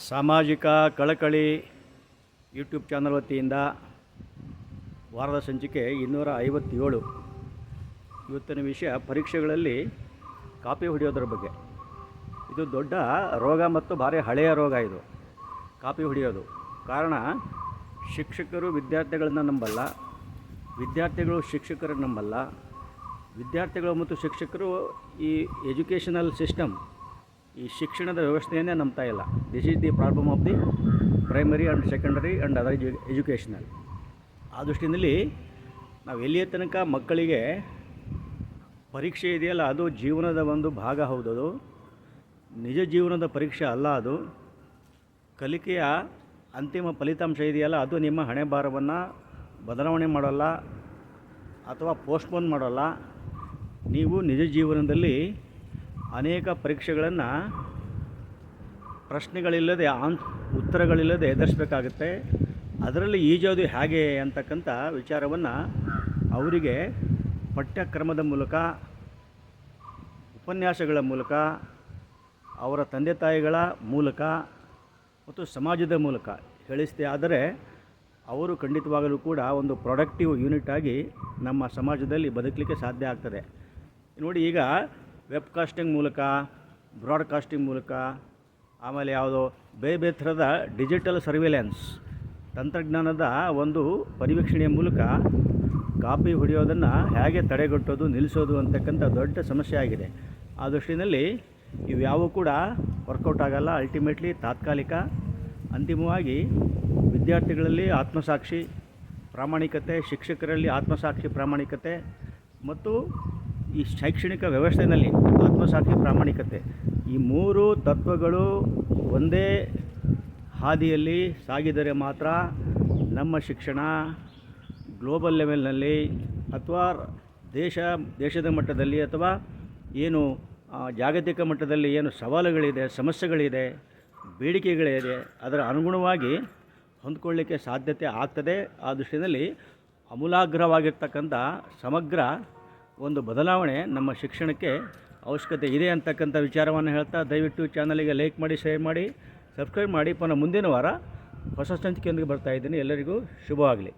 ಸಾಮಾಜಿಕ ಕಳಕಳಿ YouTube channel ವತಿಯಿಂದ ವಾರದ ಸಂಚಿಕೆ 257. ಇವತ್ತಿನ ವಿಷಯ ಪರೀಕ್ಷೆಗಳಲ್ಲಿ ಕಾಪಿ ಹೊಡೆಯೋದ್ರ ಬಗ್ಗೆ. ಇದು ದೊಡ್ಡ ರೋಗ ಮತ್ತು ಭಾರಿ ಹಳೆಯ ರೋಗ. ಇದು ಕಾಪಿ ಹೊಡೆಯೋದು ಕಾರಣ ಶಿಕ್ಷಕರು ವಿದ್ಯಾರ್ಥಿಗಳನ್ನು ನಂಬಲ್ಲ, ವಿದ್ಯಾರ್ಥಿಗಳು ಶಿಕ್ಷಕರನ್ನು ನಂಬಲ್ಲ, ವಿದ್ಯಾರ್ಥಿಗಳು ಮತ್ತು ಶಿಕ್ಷಕರು ಈ ಎಜುಕೇಷನಲ್ ಸಿಸ್ಟಮ್, ಈ ಶಿಕ್ಷಣದ ವ್ಯವಸ್ಥೆಯನ್ನೇ ನಂಬ್ತಾ ಇಲ್ಲ. This is the problem of the primary and secondary and other educational. ಆ ದೃಷ್ಟಿಯಲ್ಲಿ ನಾವು ಎಲ್ಲಿಯ ತನಕ ಮಕ್ಕಳಿಗೆ ಪರೀಕ್ಷೆ ಇದೆಯಲ್ಲ, ಅದು ಜೀವನದ ಒಂದು ಭಾಗ ಹೌದದು, ನಿಜ ಜೀವನದ ಪರೀಕ್ಷೆ ಅಲ್ಲ. ಅದು ಕಲಿಕೆಯ ಅಂತಿಮ ಫಲಿತಾಂಶ ಇದೆಯಲ್ಲ, ಅದು ನಿಮ್ಮ ಹಣೆ ಭಾರವನ್ನು ಬದಲಾವಣೆ ಮಾಡೋಲ್ಲ ಅಥವಾ ಪೋಸ್ಟ್ಪೋನ್ ಮಾಡೋಲ್ಲ. ನೀವು ನಿಜ ಜೀವನದಲ್ಲಿ ಅನೇಕ ಪರೀಕ್ಷೆಗಳನ್ನು ಪ್ರಶ್ನೆಗಳಿಲ್ಲದೆ ಉತ್ತರಗಳಿಲ್ಲದೆ ಎದುರಿಸಬೇಕಾಗುತ್ತೆ. ಅದರಲ್ಲಿ ಈಜೋದು ಹೇಗೆ ಅಂತಕ್ಕಂಥ ವಿಚಾರವನ್ನು ಅವರಿಗೆ ಪಠ್ಯಕ್ರಮದ ಮೂಲಕ, ಉಪನ್ಯಾಸಗಳ ಮೂಲಕ, ಅವರ ತಂದೆ ತಾಯಿಗಳ ಮೂಲಕ ಮತ್ತು ಸಮಾಜದ ಮೂಲಕ ಹೇಳಿಸಿದೆ ಆದರೆ ಅವರು ಖಂಡಿತವಾಗಲೂ ಕೂಡ ಒಂದು ಪ್ರೊಡಕ್ಟಿವ್ ಯೂನಿಟ್ ಆಗಿ ನಮ್ಮ ಸಮಾಜದಲ್ಲಿ ಬದುಕಲಿಕ್ಕೆ ಸಾಧ್ಯ ಆಗ್ತದೆ. ನೋಡಿ, ಈಗ ವೆಬ್ಕಾಸ್ಟಿಂಗ್ ಮೂಲಕ, ಬ್ರಾಡ್ಕಾಸ್ಟಿಂಗ್ ಮೂಲಕ, ಆಮೇಲೆ ಯಾವುದೋ ಬೇರೆ ಬೇರೆ ಥರದ ಡಿಜಿಟಲ್ ಸರ್ವಿಲೆನ್ಸ್ ತಂತ್ರಜ್ಞಾನದ ಒಂದು ಪರಿವೀಕ್ಷಣೆಯ ಮೂಲಕ ಕಾಪಿ ಹೊಡೆಯೋದನ್ನು ಹೇಗೆ ತಡೆಗಟ್ಟೋದು, ನಿಲ್ಲಿಸೋದು ಅಂತಕ್ಕಂಥ ದೊಡ್ಡ ಸಮಸ್ಯೆ ಆಗಿದೆ. ಆ ದೃಷ್ಟಿಯಲ್ಲಿ ಇವ್ಯಾವೂ ಕೂಡ ವರ್ಕೌಟ್ ಆಗಲ್ಲ. ಅಲ್ಟಿಮೇಟ್ಲಿ ತಾತ್ಕಾಲಿಕ, ಅಂತಿಮವಾಗಿ ವಿದ್ಯಾರ್ಥಿಗಳಲ್ಲಿ ಆತ್ಮಸಾಕ್ಷಿ ಪ್ರಾಮಾಣಿಕತೆ, ಶಿಕ್ಷಕರಲ್ಲಿ ಆತ್ಮಸಾಕ್ಷಿ ಪ್ರಾಮಾಣಿಕತೆ ಮತ್ತು ಈ ಶೈಕ್ಷಣಿಕ ವ್ಯವಸ್ಥೆಯಲ್ಲಿ ಆತ್ಮಸಾಕ್ಷಿ ಪ್ರಾಮಾಣಿಕತೆ, ಈ ಮೂರು ತತ್ವಗಳು ಒಂದೇ ಹಾದಿಯಲ್ಲಿ ಸಾಗಿದರೆ ಮಾತ್ರ ನಮ್ಮ ಶಿಕ್ಷಣ ಗ್ಲೋಬಲ್ ಲೆವೆಲ್ನಲ್ಲಿ ಅಥವಾ ದೇಶದ ಮಟ್ಟದಲ್ಲಿ ಅಥವಾ ಏನು ಜಾಗತಿಕ ಮಟ್ಟದಲ್ಲಿ ಏನು ಸವಾಲುಗಳಿದೆ, ಸಮಸ್ಯೆಗಳಿದೆ, ಬೇಡಿಕೆಗಳಿದೆ, ಅದರ ಅನುಗುಣವಾಗಿ ಹೊಂದ್ಕೊಳ್ಳಿಕ್ಕೆ ಸಾಧ್ಯತೆ ಆಗ್ತದೆ. ಆ ದೃಷ್ಟಿಯಲ್ಲಿ ಅಮೂಲಾಗ್ರವಾಗಿರ್ತಕ್ಕಂಥ ಸಮಗ್ರ ಒಂದು ಬದಲಾವಣೆ ನಮ್ಮ ಶಿಕ್ಷಣಕ್ಕೆ ಅವಶ್ಯಕತೆ ಇದೆ ಅಂತಕ್ಕಂಥ ವಿಚಾರವನ್ನು ಹೇಳ್ತಾ, ದಯವಿಟ್ಟು ಚಾನಲಿಗೆ ಲೈಕ್ ಮಾಡಿ, ಶೇರ್ ಮಾಡಿ, ಸಬ್ಸ್ಕ್ರೈಬ್ ಮಾಡಿ. ಪುನಃ ಮುಂದಿನ ವಾರ ಹೊಸ ಸಂಚಿಕೆಯೊಂದಿಗೆ ಬರ್ತಾಯಿದ್ದೀನಿ. ಎಲ್ಲರಿಗೂ ಶುಭವಾಗಲಿ.